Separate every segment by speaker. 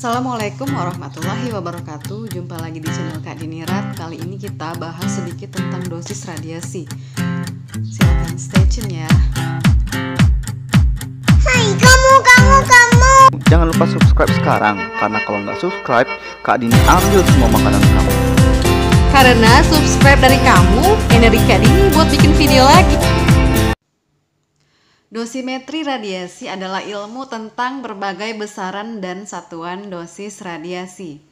Speaker 1: Assalamualaikum warahmatullahi wabarakatuh. Jumpa lagi di channel Kak Dinirat. Kali ini kita bahas sedikit tentang dosis radiasi. Silakan stay tune ya.
Speaker 2: Hai kamu.
Speaker 3: Jangan lupa subscribe sekarang, karena kalau nggak subscribe, Kak Dini ambil semua makanan kamu.
Speaker 1: Karena subscribe dari kamu, energi Kak Dini buat bikin video lagi. Dosimetri radiasi adalah ilmu tentang berbagai besaran dan satuan dosis radiasi.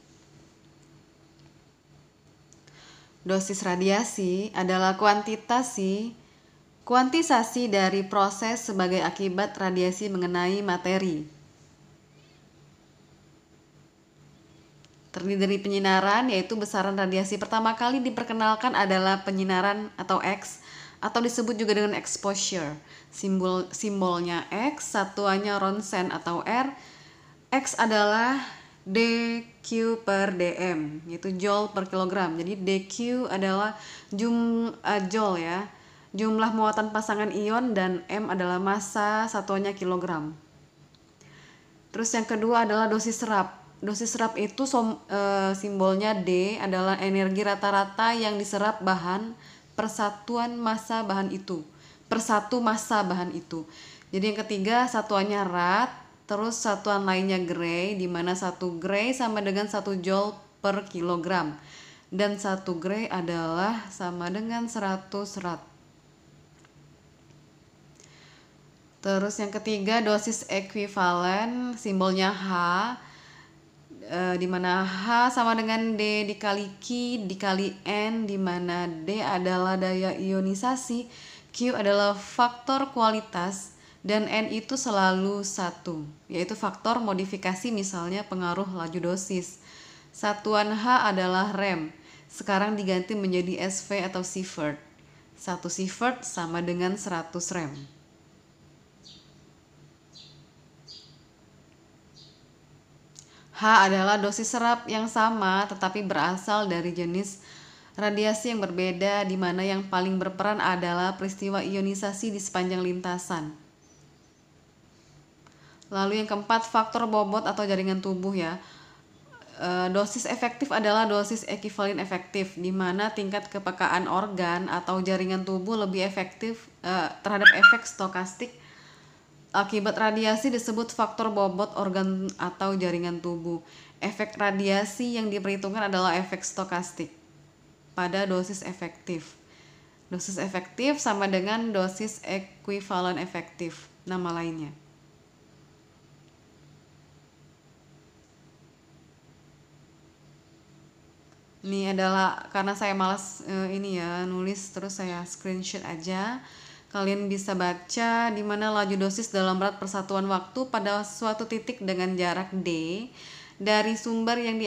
Speaker 1: Dosis radiasi adalah kuantisasi dari proses sebagai akibat radiasi mengenai materi. Terdiri dari penyinaran, yaitu besaran radiasi pertama kali diperkenalkan adalah penyinaran atau X, atau disebut juga dengan exposure. Simbolnya X, satuannya ronsen atau R. X adalah dQ per dm, yaitu joule per kilogram. Jadi dQ adalah joule ya, jumlah muatan pasangan ion, dan m adalah massa, satuannya kilogram. Terus yang kedua adalah dosis serap. Dosis serap itu simbolnya D adalah energi rata-rata yang diserap bahan persatuan massa bahan itu. Persatu massa bahan itu. Jadi yang ketiga satuannya rad, terus satuan lainnya gray, di mana 1 gray sama dengan 1 joule per kilogram. Dan 1 gray adalah sama dengan 100 rad. Terus yang ketiga dosis ekuivalen, simbolnya H, di mana H sama dengan D dikali Q dikali N, di mana D adalah daya ionisasi, Q adalah faktor kualitas, dan N itu selalu 1, yaitu faktor modifikasi, misalnya pengaruh laju dosis. Satuan H adalah rem, sekarang diganti menjadi SV atau sievert. 1 sievert sama dengan 100 rem. H adalah dosis serap yang sama tetapi berasal dari jenis radiasi yang berbeda, di mana yang paling berperan adalah peristiwa ionisasi di sepanjang lintasan. Lalu yang keempat, faktor bobot atau jaringan tubuh ya. Dosis efektif adalah dosis ekivalen efektif, di mana tingkat kepekaan organ atau jaringan tubuh lebih efektif terhadap efek stokastik akibat radiasi disebut faktor bobot organ atau jaringan tubuh. Efek radiasi yang diperhitungkan adalah efek stokastik pada dosis efektif. Dosis efektif sama dengan dosis ekuivalen efektif, nama lainnya. Ini adalah karena saya malas nulis, terus saya screenshot aja. Kalian bisa baca di mana laju dosis dalam berat persatuan waktu pada suatu titik dengan jarak D dari sumber yang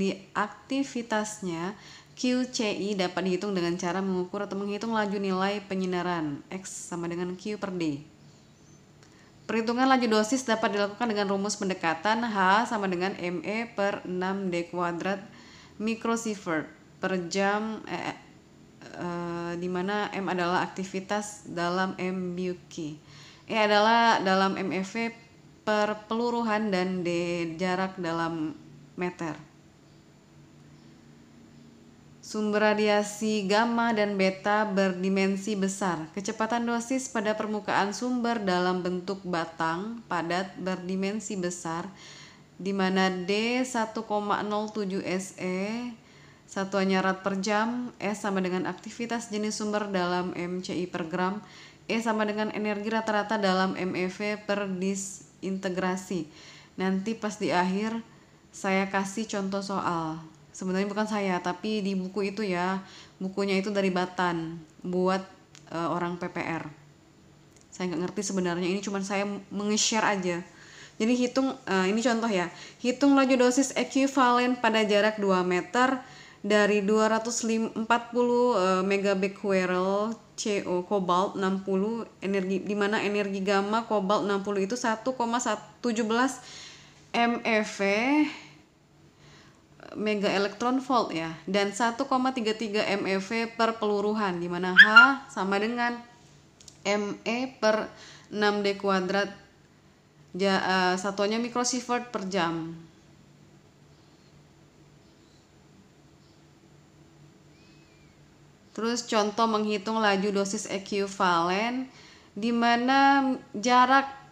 Speaker 1: diaktivitasnya QCI dapat dihitung dengan cara mengukur atau menghitung laju nilai penyinaran X sama dengan Q per D. Perhitungan laju dosis dapat dilakukan dengan rumus pendekatan H sama dengan ME per 6D kuadrat mikrosievert per jam, di mana M adalah aktivitas dalam MBQ, E adalah dalam MeV per peluruhan, dan D jarak dalam meter. Sumber radiasi gamma dan beta berdimensi besar. Kecepatan dosis pada permukaan sumber dalam bentuk batang padat berdimensi besar, di mana D 1,07 SE, satuannya rad per jam, S sama dengan aktivitas jenis sumber dalam MCI per gram, E sama dengan energi rata-rata dalam MeV per disintegrasi. Nanti pas di akhir saya kasih contoh soal. Sebenarnya bukan saya, tapi di buku itu ya, bukunya itu dari Batan buat orang PPR. Saya nggak ngerti sebenarnya, ini cuma saya menge-share aja. Jadi ini contoh ya, hitung laju dosis ekuivalen pada jarak 2 meter dari 240 megabecquerel CO kobalt 60 energi, di mana energi gamma kobalt 60 itu 1,17 MeV mega elektron volt ya, dan 1,33 MeV per peluruhan, di mana H sama dengan Me per 6D kuadrat Satuannya mikrosievert per jam. Terus contoh menghitung laju dosis ekuivalen di mana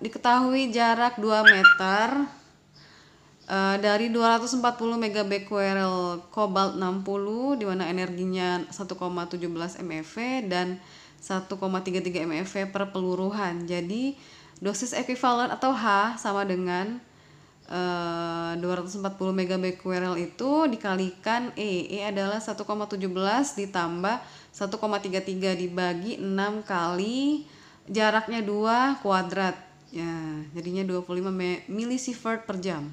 Speaker 1: diketahui jarak 2 meter dari 240 megabecquerel kobalt 60 di mana energinya 1,17 MeV dan 1,33 MeV per peluruhan. Jadi dosis ekuivalen atau H sama dengan 240 megabecquerel itu dikalikan E adalah 1,17 ditambah 1,33 dibagi 6 kali jaraknya 2 kuadrat. Ya, jadinya 25 milisievert per jam.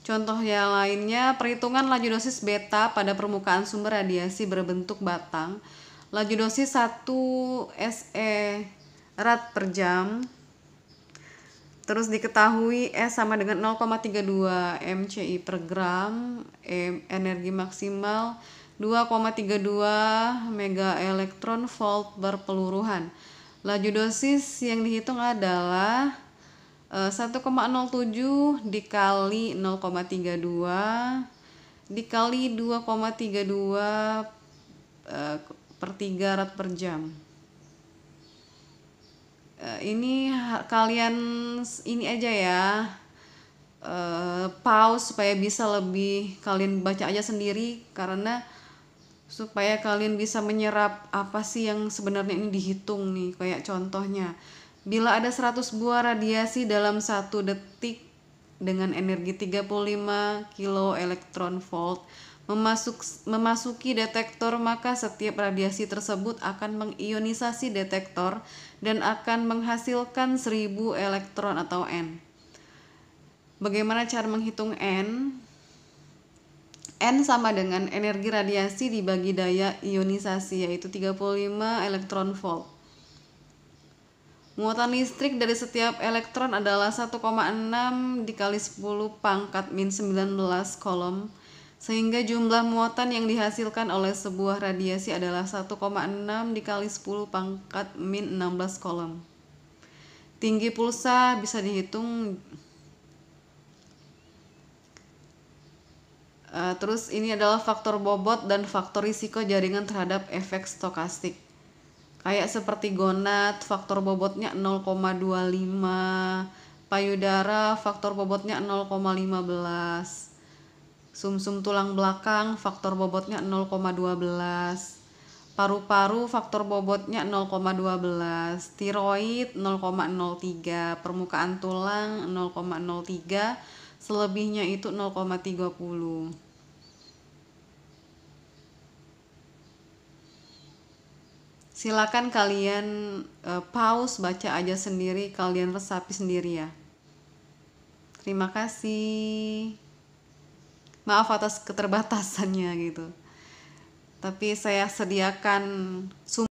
Speaker 1: Contoh yang lainnya, perhitungan laju dosis beta pada permukaan sumber radiasi berbentuk batang. Laju dosis 1 SE rad per jam. Terus diketahui S sama dengan 0,32 MCI per gram, energi maksimal 2,32 mega elektron volt per peluruhan. Laju dosis yang dihitung adalah 1,07 dikali 0,32 dikali 2,32 per 3 rad per jam. Ini kalian ini aja ya, pause supaya bisa lebih kalian baca aja sendiri, karena supaya kalian bisa menyerap apa sih yang sebenarnya ini dihitung nih. Kayak contohnya, bila ada 100 buah radiasi dalam 1 detik dengan energi 35 kilo elektron volt memasuki detektor, maka setiap radiasi tersebut akan mengionisasi detektor dan akan menghasilkan 1000 elektron atau N. Bagaimana cara menghitung N? N sama dengan energi radiasi dibagi daya ionisasi, yaitu 35 elektron volt. Muatan listrik dari setiap elektron adalah 1,6 dikali 10 pangkat min 19 kolom, sehingga jumlah muatan yang dihasilkan oleh sebuah radiasi adalah 1,6 dikali 10 pangkat min 16 kolom. Tinggi pulsa bisa dihitung. Terus ini adalah faktor bobot dan faktor risiko jaringan terhadap efek stokastik. Kayak seperti gonad, faktor bobotnya 0,25, payudara faktor bobotnya 0,15. Sumsum tulang belakang faktor bobotnya 0,12. Paru-paru faktor bobotnya 0,12. Tiroid 0,03. Permukaan tulang 0,03. Selebihnya itu 0,30. Silakan kalian pause, baca aja sendiri, kalian resapi sendiri ya. Terima kasih. Maaf atas keterbatasannya gitu. Tapi saya sediakan